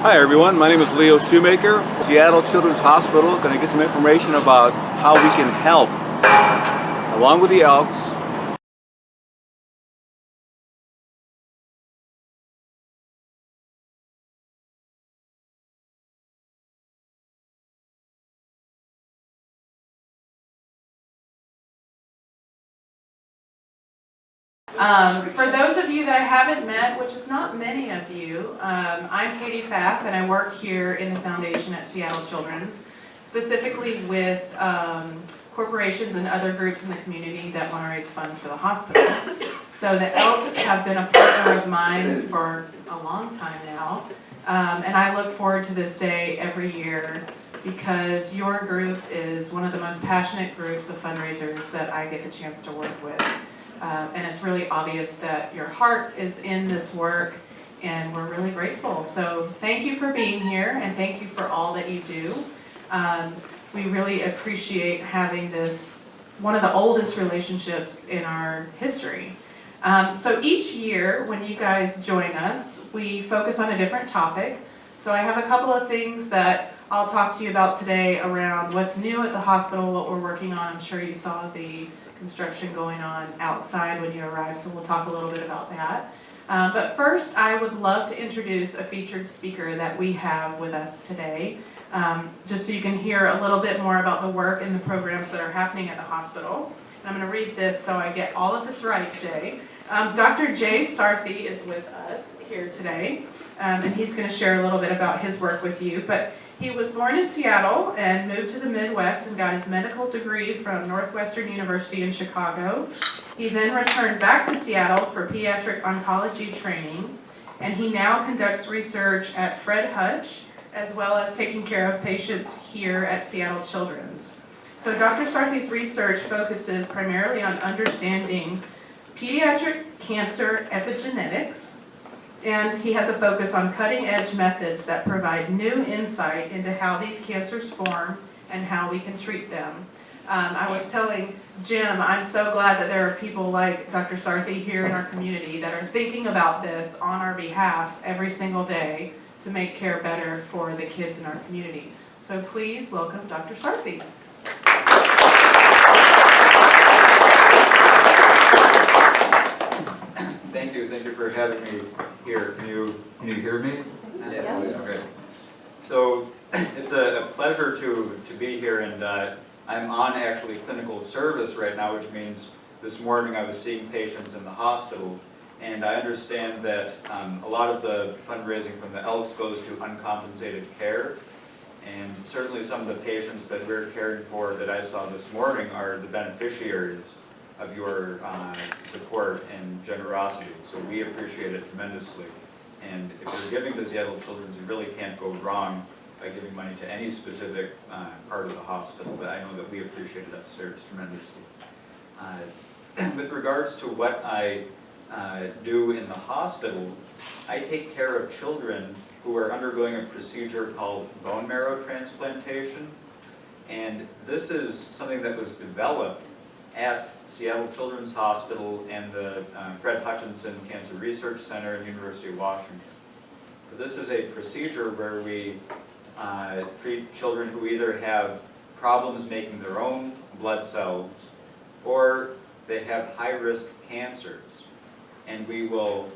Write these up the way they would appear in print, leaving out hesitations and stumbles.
Hi everyone, my name is Leo Schumaker, Seattle Children's Hospital. Going to get some information about how we can help, along with the Elks. For those of you that I haven't met, which is not many of you, I'm Katie Fath, and I work here in the foundation at Seattle Children's, specifically with corporations and other groups in the community that want to raise funds for the hospital. So the Elks have been a partner of mine for a long time now, and I look forward to this day every year because your group is one of the most passionate groups of fundraisers that I get the chance to work with. And it's really obvious that your heart is in this work, and we're really grateful. So thank you for being here, and thank you for all that you do. We really appreciate having this, one of the oldest relationships in our history. So each year when you guys join us, we focus on a different topic. So I have a couple of things that I'll talk to you about today around what's new at the hospital, what we're working on. I'm sure you saw the construction going on outside when you arrived, so we'll talk a little bit about that. But first, I would love to introduce a featured speaker that we have with us today, just so you can hear a little bit more about the work and the programs that are happening at the hospital. And I'm going to read this so I get all of this right, Jay. Dr. Jay Sarthy is with us here today, and he's going to share a little bit about his work with you. But he was born in Seattle and moved to the Midwest and got his medical degree from Northwestern University in Chicago. He then returned back to Seattle for pediatric oncology training, and he now conducts research at Fred Hutch, as well as taking care of patients here at Seattle Children's. So Dr. Sarthy's research focuses primarily on understanding pediatric cancer epigenetics, and he has a focus on cutting-edge methods that provide new insight into how these cancers form and how we can treat them. I was telling Jim, I'm so glad that there are people like Dr. Sarthy here in our community that are thinking about this on our behalf every single day to make care better for the kids in our community. So please welcome Dr. Sarthy. Thank you for having me here. Can you hear me? Yes. Okay. So it's a pleasure to be here, and I'm on actually clinical service right now, which means this morning I was seeing patients in the hospital, and I understand that a lot of the fundraising from the Elks goes to uncompensated care, and certainly some of the patients that we're caring for that I saw this morning are the beneficiaries of your support and generosity. So we appreciate it tremendously. And if you're giving to Seattle Children's, you really can't go wrong by giving money to any specific part of the hospital, but I know that we appreciate it upstairs tremendously. With regards to what I do in the hospital, I take care of children who are undergoing a procedure called bone marrow transplantation. And this is something that was developed at Seattle Children's Hospital and the Fred Hutchinson Cancer Research Center at University of Washington. This is a procedure where we treat children who either have problems making their own blood cells or they have high-risk cancers. And we will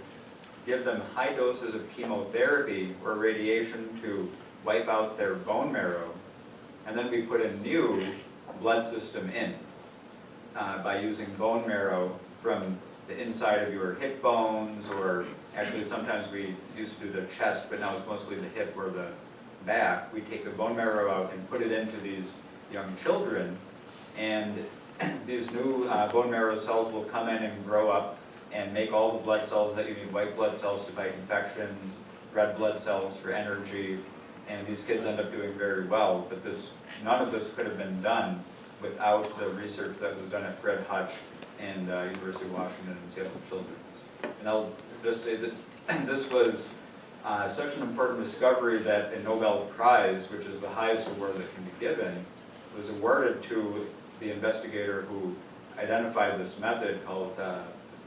give them high doses of chemotherapy or radiation to wipe out their bone marrow, and then we put a new blood system in. By using bone marrow from the inside of your hip bones, or actually sometimes we used to do the chest, but now it's mostly the hip or the back. We take the bone marrow out and put it into these young children, and these new bone marrow cells will come in and grow up and make all the blood cells that you need, white blood cells to fight infections, red blood cells for energy, and these kids end up doing very well. But none of this could have been done without the research that was done at Fred Hutch and University of Washington and Seattle Children's. And I'll just say that this was such an important discovery that a Nobel Prize, which is the highest award that can be given, was awarded to the investigator who identified this method called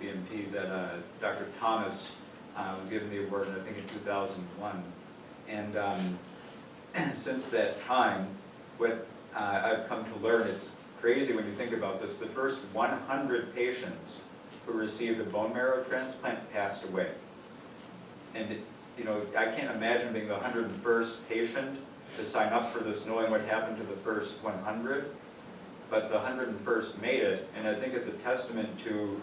BMP that Dr. Thomas was given the award, I think, in 2001. And since that time, what I've come to learn, it's crazy when you think about this, the first 100 patients who received a bone marrow transplant passed away. And you know, I can't imagine being the 101st patient to sign up for this knowing what happened to the first 100, but the 101st made it, and I think it's a testament to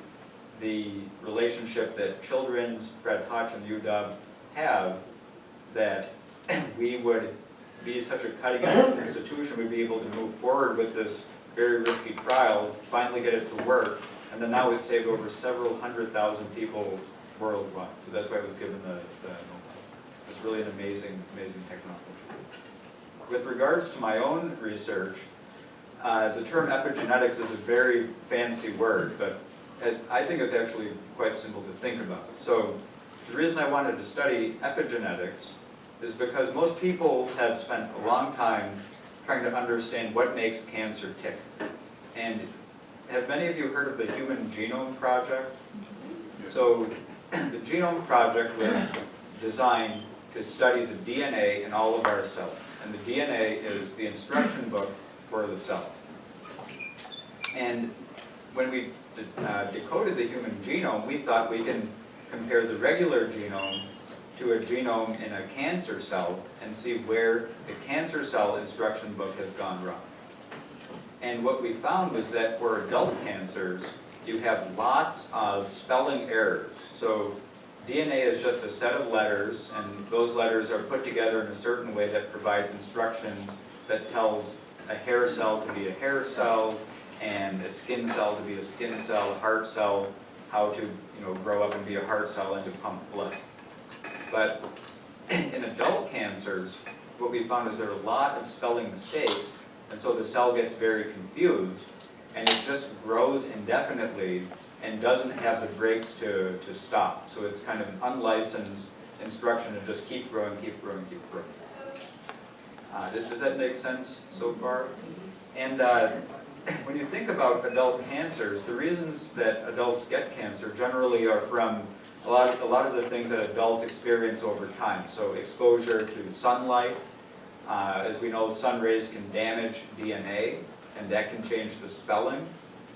the relationship that Children's, Fred Hutch, and UW have, that we would be such a cutting-edge institution, we'd be able to move forward with this very risky trial, finally get it to work, and then now we've saved over several 100,000 people worldwide. So that's why it was given the Nobel. It's really an amazing, amazing technology. With regards to my own research, the term epigenetics is a very fancy word, but I think it's actually quite simple to think about. So the reason I wanted to study epigenetics is because most people have spent a long time trying to understand what makes cancer tick. And have many of you heard of the Human Genome Project? So the Genome Project was designed to study the DNA in all of our cells. And the DNA is the instruction book for the cell. And when we decoded the human genome, we thought we can compare the regular genome to a genome in a cancer cell and see where the cancer cell instruction book has gone wrong. And what we found was that for adult cancers, you have lots of spelling errors. So DNA is just a set of letters, and those letters are put together in a certain way that provides instructions that tells a hair cell to be a hair cell, and a skin cell to be a skin cell, heart cell, how to grow up and be a heart cell and to pump blood. But in adult cancers, what we found is there are a lot of spelling mistakes, and so the cell gets very confused, and it just grows indefinitely and doesn't have the brakes to stop. So it's kind of an unlicensed instruction to just keep growing, keep growing, keep growing. Does that make sense so far? And when you think about adult cancers, the reasons that adults get cancer generally are from a lot of the things that adults experience over time. So exposure to sunlight. As we know, sun rays can damage DNA, and that can change the spelling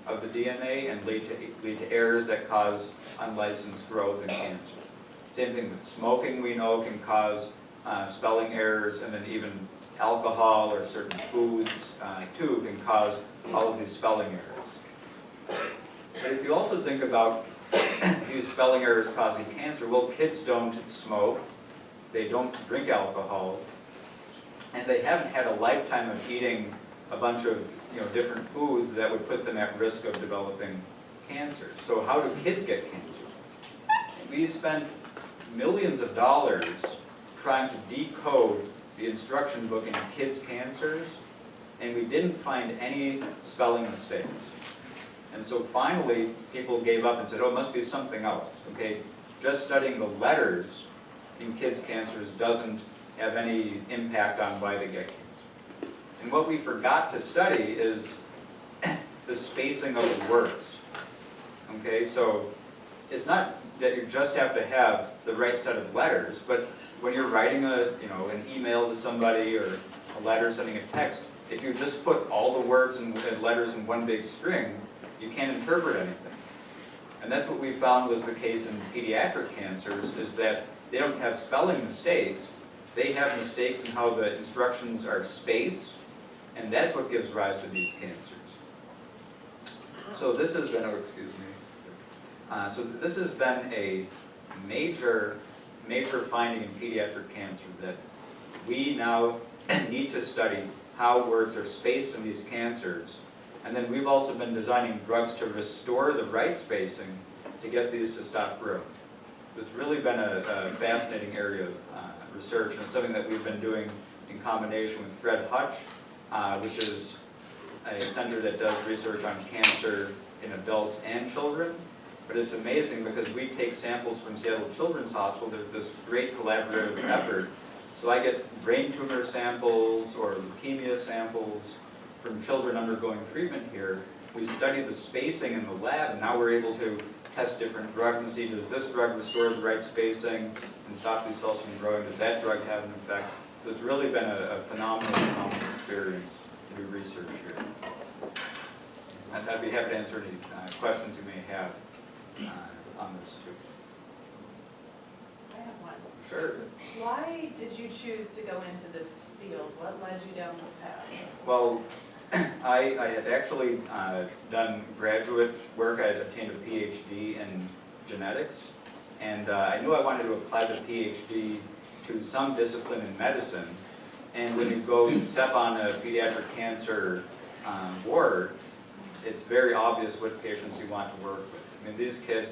of the DNA and lead to errors that cause unlicensed growth and cancer. Same thing with smoking, we know, can cause spelling errors, and then even alcohol or certain foods too can cause all of these spelling errors. But if you also think about these spelling errors causing cancer, well, kids don't smoke, they don't drink alcohol, and they haven't had a lifetime of eating a bunch of different foods that would put them at risk of developing cancer. So how do kids get cancer? We spent millions of dollars trying to decode the instruction book in kids' cancers, and we didn't find any spelling mistakes. And so finally, people gave up and said, oh, it must be something else. Okay, just studying the letters in kids' cancers doesn't have any impact on why they get cancer. And what we forgot to study is the spacing of the words. Okay, so it's not that you just have to have the right set of letters, but when you're writing an email to somebody or a letter, sending a text, if you just put all the words and letters in one big string, you can't interpret anything. And that's what we found was the case in pediatric cancers, is that they don't have spelling mistakes, they have mistakes in how the instructions are spaced, and that's what gives rise to these cancers. So this has been, this has been a major finding in pediatric cancer, that we now need to study how words are spaced in these cancers. And then we've also been designing drugs to restore the right spacing to get these to stop growing. So it's really been a fascinating area of research, and it's something that we've been doing in combination with Fred Hutch, which is a center that does research on cancer in adults and children. But it's amazing because we take samples from Seattle Children's Hospital. There's this great collaborative effort. So I get brain tumor samples or leukemia samples from children undergoing treatment here, we studied the spacing in the lab, and now we're able to test different drugs and see, does this drug restore the right spacing and stop these cells from growing? Does that drug have an effect? So it's really been a phenomenal experience to do research here. And I'd be happy to answer any questions you may have on this too. I have one. Sure. Why did you choose to go into this field? What led you down this path? Well, I had actually done graduate work. I had obtained a PhD in genetics, and I knew I wanted to apply the PhD to some discipline in medicine. And when you go and step on a pediatric cancer ward, it's very obvious what patients you want to work with. I mean, these kids,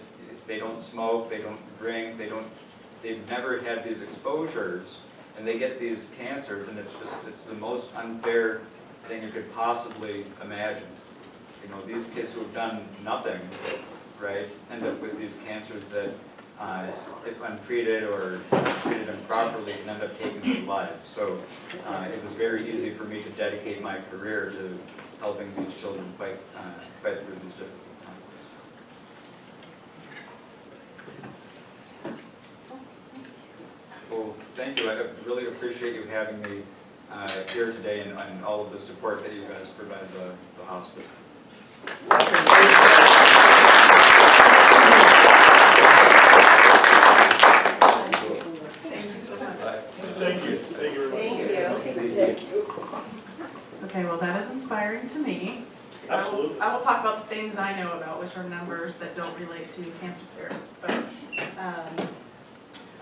they don't smoke, they don't drink, they've never had these exposures, and they get these cancers, and it's the most unfair thing you could possibly imagine. You know, these kids who have done nothing, right, end up with these cancers that, if untreated or treated improperly, can end up taking their lives. So it was very easy for me to dedicate my career to helping these children fight through these difficult times. Well, thank you. I really appreciate you having me here today and all of the support that you guys provide the hospital. Thank you so much. Thank you. Thank you very much. Thank you. Okay, well, that is inspiring to me. Absolutely. I will talk about the things I know about, which are numbers that don't relate to cancer care. But,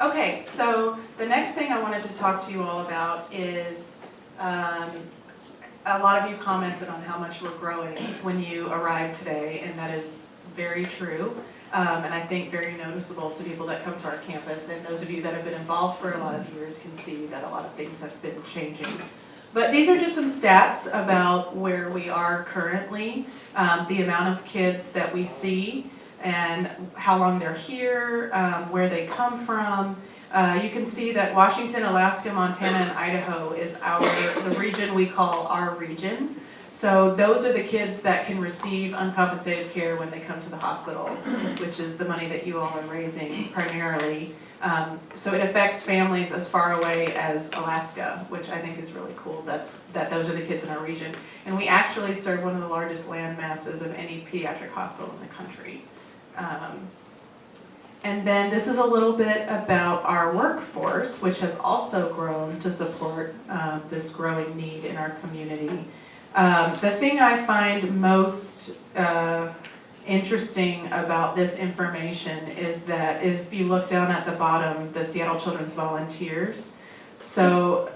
okay, so the next thing I wanted to talk to you all about is a lot of you commented on how much we're growing when you arrived today, and that is very true. And I think very noticeable to people that come to our campus, and those of you that have been involved for a lot of years can see that a lot of things have been changing. But these are just some stats about where we are currently, the amount of kids that we see, and how long they're here, where they come from. You can see that Washington, Alaska, Montana, and Idaho is the region we call our region. So those are the kids that can receive uncompensated care when they come to the hospital, which is the money that you all are raising primarily. So it affects families as far away as Alaska, which I think is really cool. That those are the kids in our region. And we actually serve one of the largest land masses of any pediatric hospital in the country. And then this is a little bit about our workforce, which has also grown to support this growing need in our community. The thing I find most interesting about this information is that if you look down at the bottom, the Seattle Children's Volunteers, so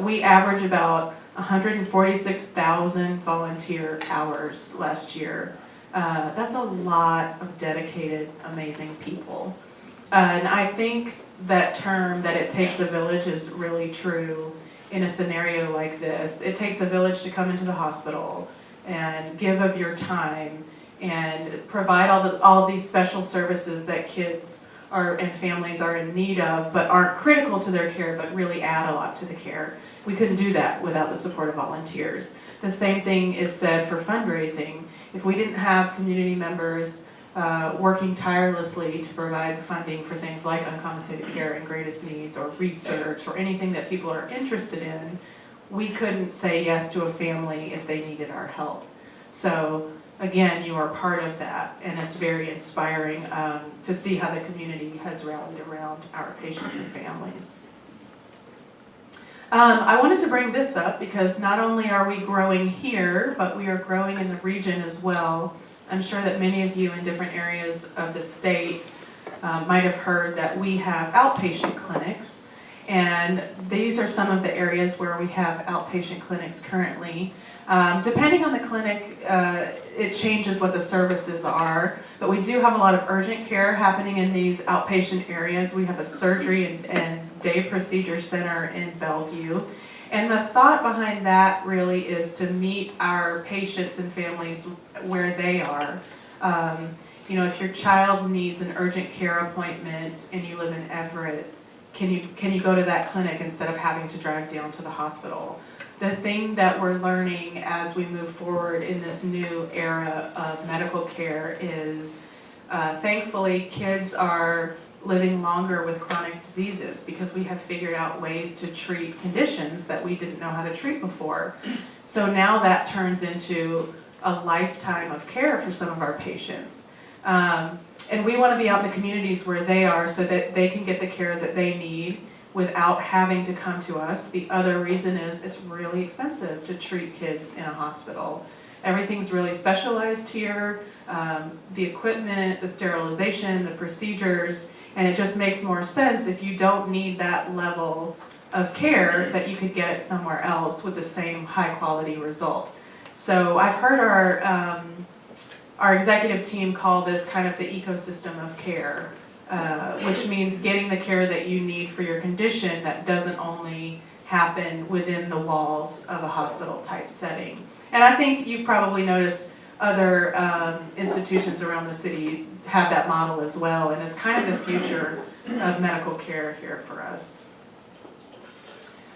we average about 146,000 volunteer hours last year. That's a lot of dedicated, amazing people. And I think that term that it takes a village is really true in a scenario like this. It takes a village to come into the hospital and give of your time and provide all of these special services that kids and families are in need of, but aren't critical to their care, but really add a lot to the care. We couldn't do that without the support of volunteers. The same thing is said for fundraising. If we didn't have community members working tirelessly to provide funding for things like uncompensated care and greatest needs or research or anything that people are interested in, we couldn't say yes to a family if they needed our help. So again, you are part of that, and it's very inspiring to see how the community has rallied around our patients and families. I wanted to bring this up because not only are we growing here, but we are growing in the region as well. I'm sure that many of you in different areas of the state might have heard that we have outpatient clinics, and these are some of the areas where we have outpatient clinics currently. Depending on the clinic, it changes what the services are, but we do have a lot of urgent care happening in these outpatient areas. We have a surgery and day procedure center in Bellevue. And the thought behind that really is to meet our patients and families where they are. You know, if your child needs an urgent care appointment and you live in Everett, can you go to that clinic instead of having to drive down to the hospital? the thing that we're learning as we move forward in this new era of medical care is, thankfully, kids are living longer with chronic diseases because we have figured out ways to treat conditions that we didn't know how to treat before. So now that turns into a lifetime of care for some of our patients. And we want to be out in the communities where they are so that they can get the care that they need without having to come to us. The other reason is it's really expensive to treat kids in a hospital. Everything's really specialized here, the equipment, the sterilization, the procedures, and it just makes more sense if you don't need that level of care that you could get it somewhere else with the same high quality result. So I've heard our executive team call this kind of the ecosystem of care, which means getting the care that you need for your condition that doesn't only happen within the walls of a hospital type setting. And I think you've probably noticed other institutions around the city have that model as well, and it's kind of the future of medical care here for us.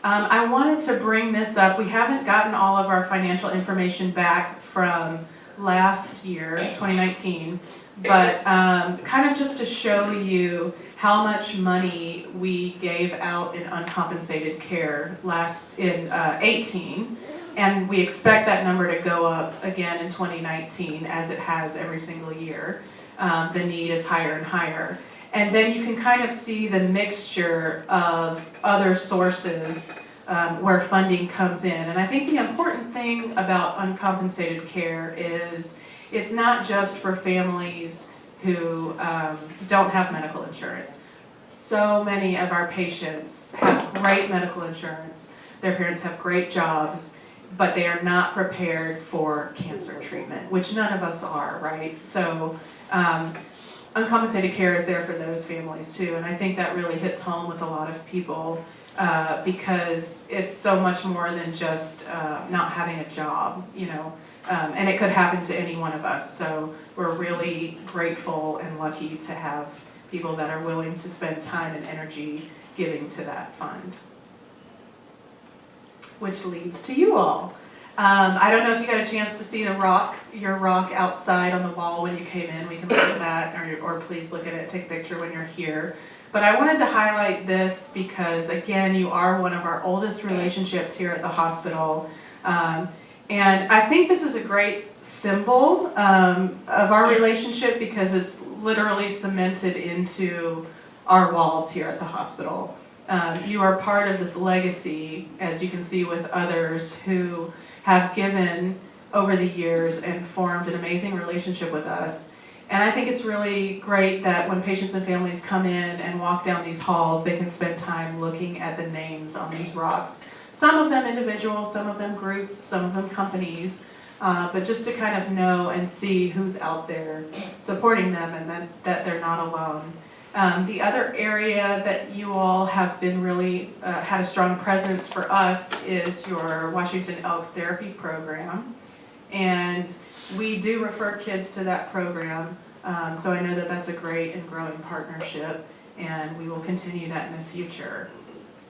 I wanted to bring this up. We haven't gotten all of our financial information back from last year, 2019, but kind of just to show you how much money we gave out in uncompensated care in 18. And we expect that number to go up again in 2019 as it has every single year. The need is higher and higher. And then you can kind of see the mixture of other sources where funding comes in. And I think the important thing about uncompensated care is it's not just for families who don't have medical insurance. So many of our patients have great medical insurance. Their parents have great jobs, but they are not prepared for cancer treatment, which none of us are, right? So uncompensated care is there for those families too, and I think that really hits home with a lot of people because it's so much more than just not having a job, you know, and it could happen to any one of us. So we're really grateful and lucky to have people that are willing to spend time and energy giving to that fund. Which leads to you all. I don't know if you got a chance to see your rock outside on the wall when you came in. We can look at that, or please look at it, take a picture when you're here. But I wanted to highlight this because, again, you are one of our oldest relationships here at the hospital. And I think this is a great symbol of our relationship because it's literally cemented into our walls here at the hospital. You are part of this legacy, as you can see with others who have given over the years and formed an amazing relationship with us. And I think it's really great that when patients and families come in and walk down these halls, they can spend time looking at the names on these rocks. Some of them individuals, some of them groups, some of them companies, but just to kind of know and see who's out there supporting them and that they're not alone. The other area that you all have been really had a strong presence for us is your Washington Elks therapy program. And we do refer kids to that program, so I know that that's a great and growing partnership, and we will continue that in the future.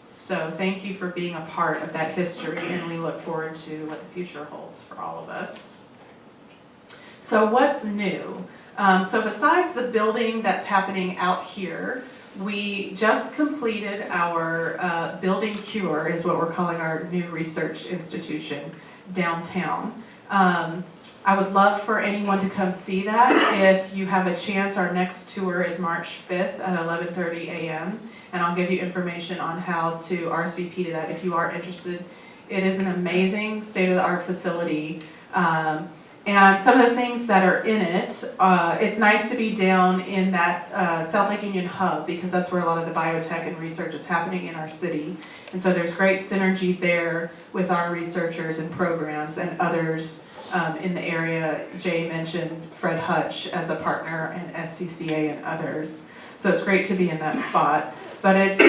So thank you for being a part of that history, and we look forward to what the future holds for all of us. So what's new? So besides the building that's happening out here, we just completed our building cure, is what we're calling our new research institution downtown. I would love for anyone to come see that. If you have a chance, our next tour is March 5th at 11:30 a.m. And I'll give you information on how to RSVP to that if you are interested. It is an amazing state-of-the-art facility. And some of the things that are in it, it's nice to be down in that South Lake Union hub because that's where a lot of the biotech and research is happening in our city. And so there's great synergy there with our researchers and programs and others in the area. Jay mentioned Fred Hutch as a partner and SCCA and others. So it's great to be in that spot. But it's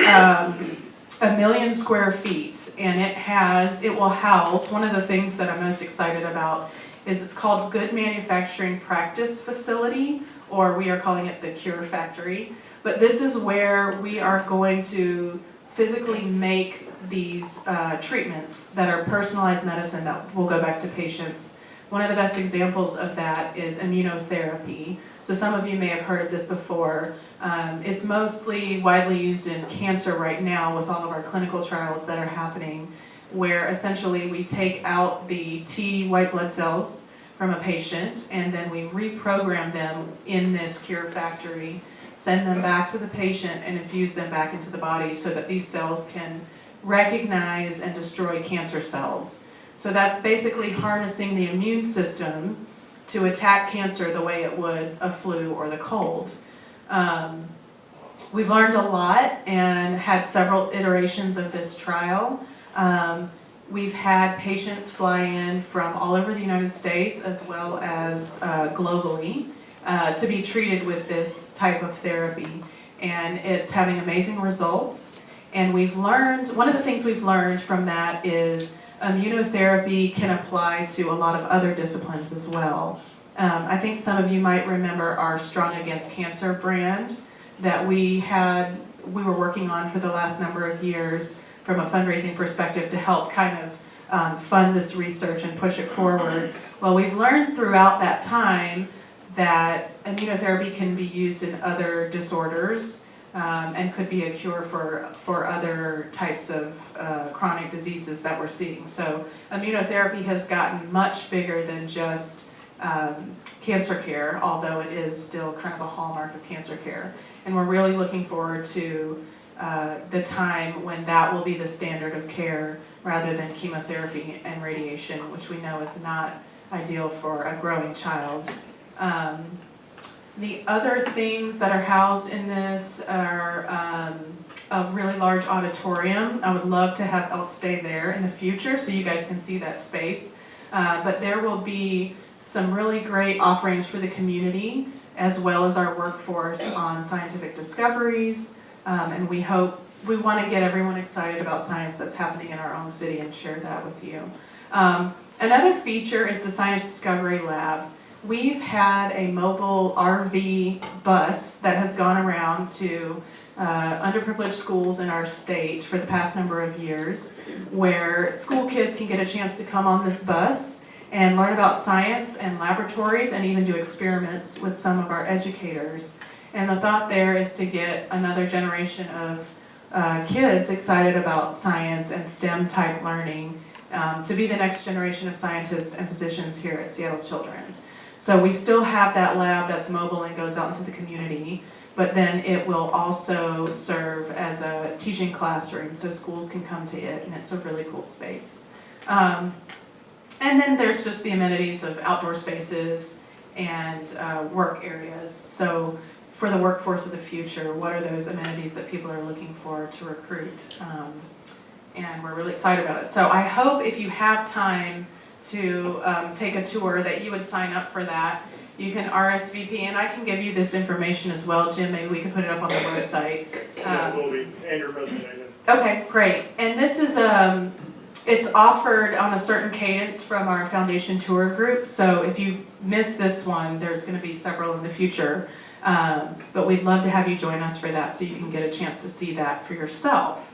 1 million square feet and it will house, one of the things that I'm most excited about is it's called Good Manufacturing Practice Facility, or we are calling it the Cure Factory. But this is where we are going to physically make these treatments that are personalized medicine that will go back to patients. One of the best examples of that is immunotherapy. So some of you may have heard of this before. It's mostly widely used in cancer right now with all of our clinical trials that are happening, where essentially we take out the T white blood cells from a patient and then we reprogram them in this cure factory, send them back to the patient and infuse them back into the body so that these cells can recognize and destroy cancer cells. So that's basically harnessing the immune system to attack cancer the way it would a flu or the cold. We've learned a lot and had several iterations of this trial. We've had patients fly in from all over the United States as well as globally to be treated with this type of therapy. And it's having amazing results. And we've learned, one of the things we've learned from that is immunotherapy can apply to a lot of other disciplines as well. I think some of you might remember our Strong Against Cancer brand that we were working on for the last number of years from a fundraising perspective to help kind of fund this research and push it forward. Well, we've learned throughout that time that immunotherapy can be used in other disorders and could be a cure for other types of chronic diseases that we're seeing. So immunotherapy has gotten much bigger than just cancer care, although it is still kind of a hallmark of cancer care. And we're really looking forward to the time when that will be the standard of care rather than chemotherapy and radiation, which we know is not ideal for a growing child. The other things that are housed in this are a really large auditorium. I would love to have Elks stay there in the future so you guys can see that space. But there will be some really great offerings for the community as well as our workforce on scientific discoveries. And we want to get everyone excited about science that's happening in our own city and share that with you. Another feature is the Science Discovery Lab. We've had a mobile RV bus that has gone around to underprivileged schools in our state for the past number of years, where school kids can get a chance to come on this bus and learn about science and laboratories and even do experiments with some of our educators. And the thought there is to get another generation of kids excited about science and STEM type learning to be the next generation of scientists and physicians here at Seattle Children's. So we still have that lab that's mobile and goes out into the community, but then it will also serve as a teaching classroom so schools can come to it, and it's a really cool space. And then there's just the amenities of outdoor spaces and work areas. So for the workforce of the future, what are those amenities that people are looking for to recruit? And we're really excited about it. So I hope if you have time to take a tour that you would sign up for that. You can RSVP, and I can give you this information as well, Jim. Maybe we can put it up on the website. That will be and your presentation. Okay, great. And this is it's offered on a certain cadence from our foundation tour group. So if you miss this one, there's going to be several in the future. But we'd love to have you join us for that so you can get a chance to see that for yourself.